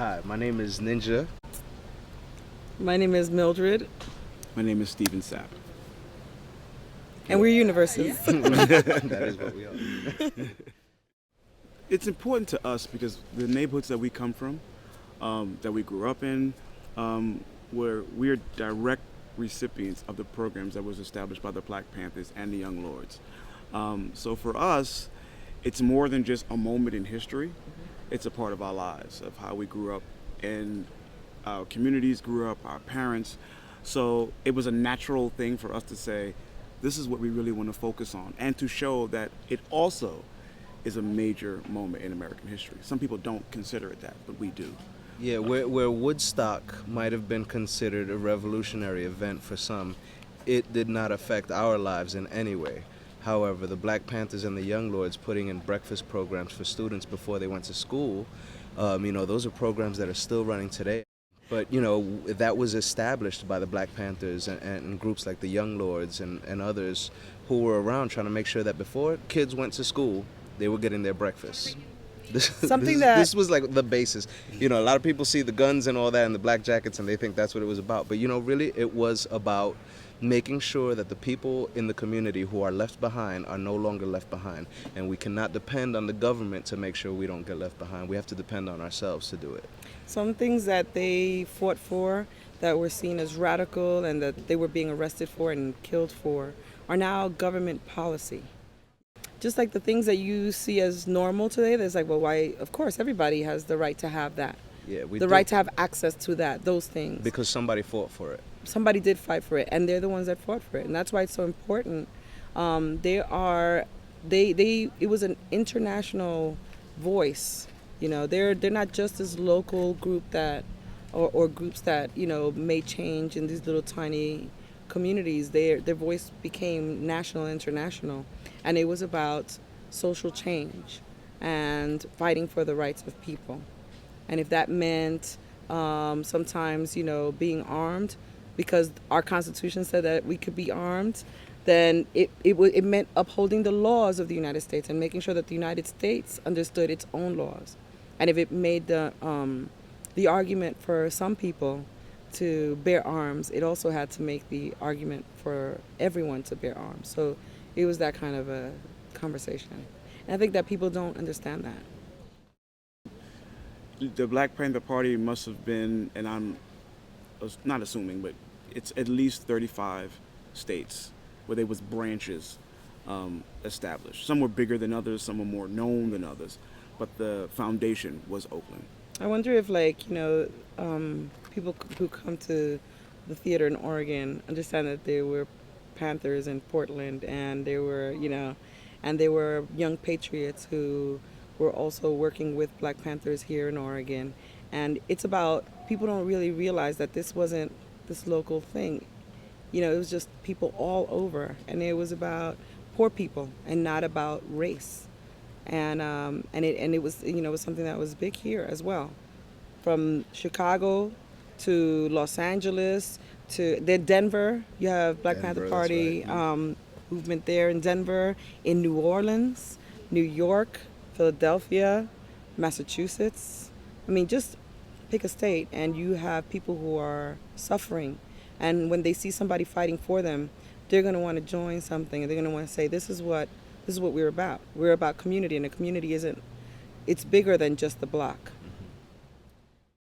Hi, my name is Ninja. My name is Mildred, My name is Stephen Sapp. and we're universes. That is what we are. It's important to us because the neighborhoods that we come from, that we grew up in, where we're direct recipients of the programs that was established by the Black Panthers and the Young Lords. So for us, it's more than just a moment in history. It's a part of our lives, of how we grew up, and our communities grew up, our parents. So it was a natural thing for us to say, this is what we really want to focus on, and to show that it also is a major moment in American history. Some people don't consider it that, but we do. Yeah, where Woodstock might have been considered a revolutionary event for some, it did not affect our lives in any way. However, the Black Panthers and the Young Lords putting in breakfast programs for students before they went to school, those are programs that are still running today. But, that was established by the Black Panthers and groups like the Young Lords and others who were around trying to make sure that before kids went to school, they were getting their breakfast. This was like the basis. A lot of people see the guns and all that and the black jackets and they think that's what it was about. But, really, it was about making sure that the people in the community who are left behind are no longer left behind. And we cannot depend on the government to make sure we don't get left behind. We have to depend on ourselves to do it. Some things that they fought for that were seen as radical and that they were being arrested for and killed for are now government policy. Just like the things that you see as normal today, there's like, well, why? Of course, everybody has the right to have that. Yeah, the right to have access to those things. Because somebody fought for it. Somebody did fight for it, and they're the ones that fought for it, and that's why it's so important. It was an international voice. They're not just this local group that, or groups that may change in these little tiny communities. Their voice became national and international, and it was about social change and fighting for the rights of people. And if that meant sometimes being armed, because our Constitution said that we could be armed, then it meant upholding the laws of the United States and making sure that the United States understood its own laws. And if it made the argument for some people to bear arms, it also had to make the argument for everyone to bear arms. So it was that kind of a conversation. And I think that people don't understand that. The Black Panther Party must have been, and I'm not assuming, but it's at least 35 states where there was branches established. Some were bigger than others, some were more known than others, but the foundation was Oakland. I wonder if people who come to the theater in Oregon understand that there were Panthers in Portland, and there were young patriots who were also working with Black Panthers here in Oregon. And it's about, people don't really realize that this wasn't this local thing. It was just people all over, and it was about poor people and not about race. And it was was something that was big here as well, from Chicago to Los Angeles to Denver. You have Black Panther Party movement there in Denver, in New Orleans, New York, Philadelphia, Massachusetts. Just pick a state and you have people who are suffering, and when they see somebody fighting for them, they're going to want to join something, and they're going to want to say, this is what we're about. We're about community, and a community it's bigger than just the block.